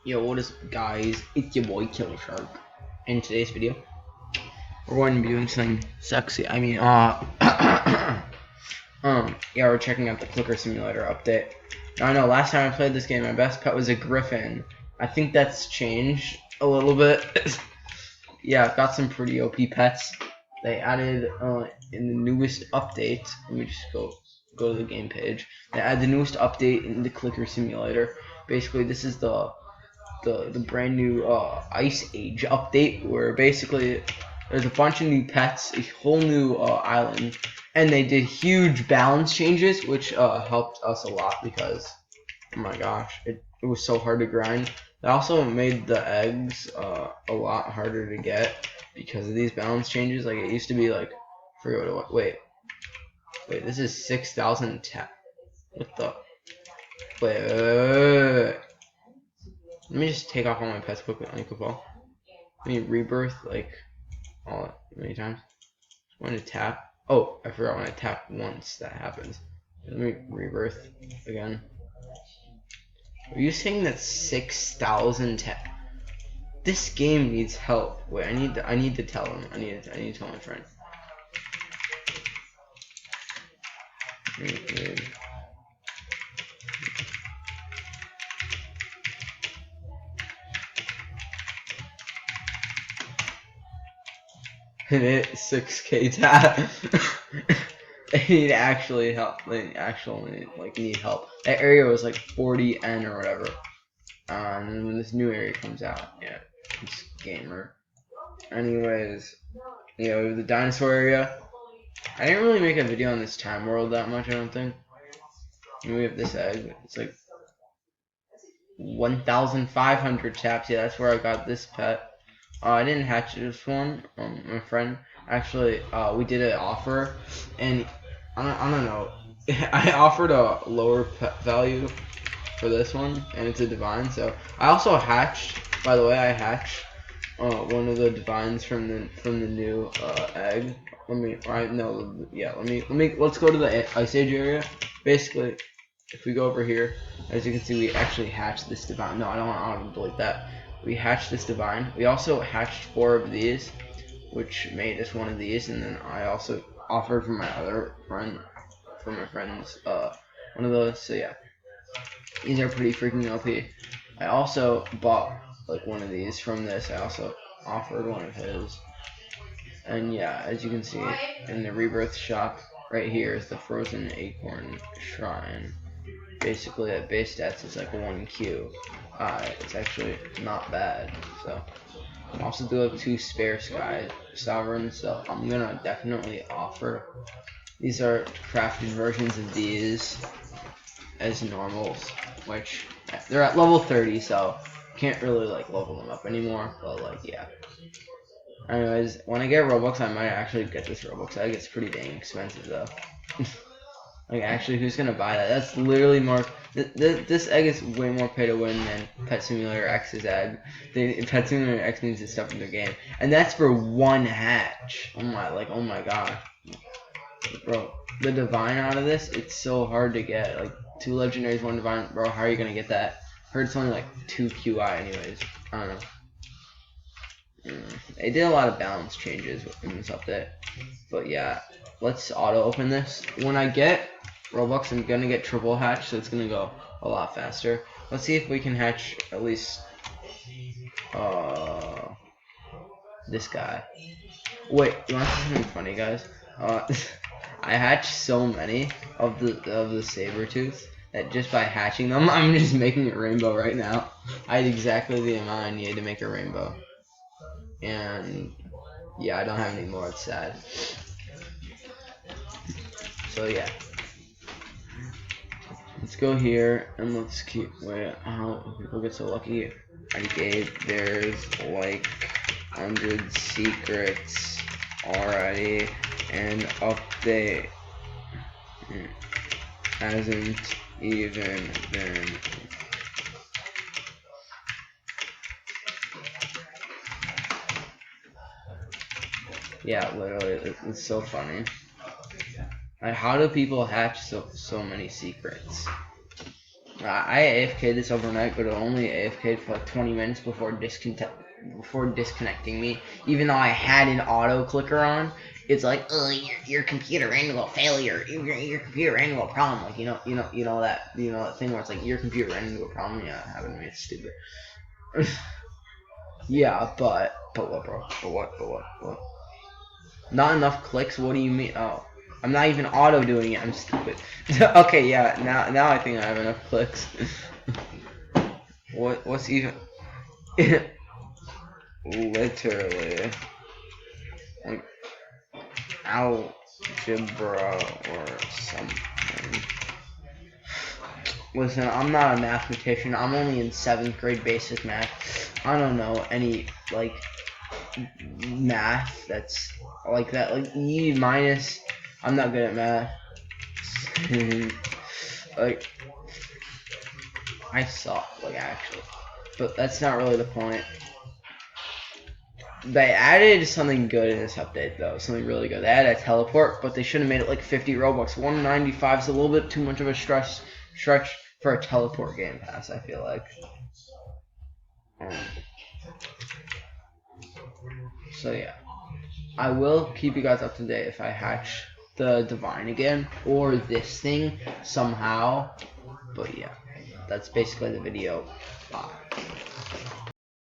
Yo, what is up, guys? It's your boy Killer Shark. In today's video, we're going to be doing something sexy. Yeah, we're checking out the Clicker Simulator update. Now, I know last time I played this game, my best pet was a griffin. I think that's changed a little bit. Yeah, I've got some pretty OP pets. They added in the newest update. Let me just go to the game page. They added the newest update in the Clicker Simulator. Basically, this is the brand new Ice Age update, where basically there's a bunch of new pets, a whole new island, and they did huge balance changes, which helped us a lot because, oh my gosh, it was so hard to grind. They also made the eggs a lot harder to get because of these balance changes. Like, it used to be like, wait, this is 6,000 tap. What the? Wait. Let me just take off all my pets quickly on football. Let me rebirth like many times. I'm going to tap. Oh, I forgot when I tap once that happens. Let me rebirth again. Are you saying that 6,000 tap? This game needs help. Wait, I need to tell him. I need to tell my friend. And it 6K tap. They need actually help. They actually need help. That area was like 40N or whatever. And then when this new area comes out, yeah, it's gamer. Anyways, yeah, we have the dinosaur area. I didn't really make a video on this time world that much, I don't think. And we have this egg. It's like 1,500 taps. Yeah, that's where I got this pet. I didn't hatch this one. My friend actually, we did an offer, and I don't know. I offered a lower pet value for this one, and it's a divine. So I also hatched. By the way, I hatched one of the divines from the new egg. Let's go to the Ice Age area. Basically, if we go over here, as you can see, we actually hatched this divine. No, I don't want to delete that. We hatched this divine. We also hatched 4 of these, which made us one of these, and then I also offered for my other friend, for my friends, one of those. So yeah, these are pretty freaking OP. I also bought like one of these from this. I also offered one of his, and yeah, as you can see in the Rebirth shop, right here is the Frozen Acorn Shrine. Basically, at base stats, it's like 1Q. It's actually not bad. So, I also do have 2 spare Sky Sovereigns, so I'm gonna definitely offer. These are crafted versions of these as normals, which they're at level 30, so can't really like level them up anymore. But like, yeah. Anyways, when I get Robux, I might actually get this Robux egg. It's pretty dang expensive though. Like, actually, who's gonna buy that? That's literally more. This egg is way more pay to win than Pet Simulator X's egg. Pet Simulator X needs to step in their game, and that's for 1 hatch. Oh my god, bro! The divine out of this, it's so hard to get. Like 2 legendaries, 1 divine, bro. How are you gonna get that? Heard it's only like 2 QI, anyways. I don't know. They did a lot of balance changes in this update, but yeah. Let's auto open this. When I get Robux, I'm gonna get triple hatch, so it's gonna go a lot faster. Let's see if we can hatch at least this guy. Wait, you want to see something funny, guys? I hatched so many of the saber tooth that just by hatching them, I'm just making a rainbow right now. I had exactly the amount I needed to make a rainbow, and yeah, I don't have any more. It's sad. So yeah, let's go here and let's keep. Wait, how people get so lucky? I gave there's like 100 secrets already, and update hasn't even been. Yeah, literally, it's so funny. Like, how do people hatch so many secrets? I AFK'd this overnight, but it only AFK'd for like 20 minutes before disconnecting me. Even though I had an auto clicker on, it's like, oh, your computer ran into a failure. Your computer ran into a problem. Like you know that thing where it's like your computer ran into a problem. Yeah, it happened to me. It's stupid. Yeah, but what, bro? But what? Not enough clicks? What do you mean? Oh, I'm not even auto doing it. I'm stupid. Okay, yeah. Now I think I have enough clicks. What's even? Literally, like algebra or something. Listen, I'm not a mathematician. I'm only in 7th grade basic math. I don't know any like math that's like that. Like E minus. I'm not good at math. Like I suck. Like actually, but that's not really the point. They added something good in this update, though. Something really good. They added a teleport, but they should have made it like 50 Robux. 195 is a little bit too much of a stretch for a teleport game pass, I feel like. So yeah, I will keep you guys up to date if I hatch the divine again or this thing somehow. But yeah, that's basically the video. Bye.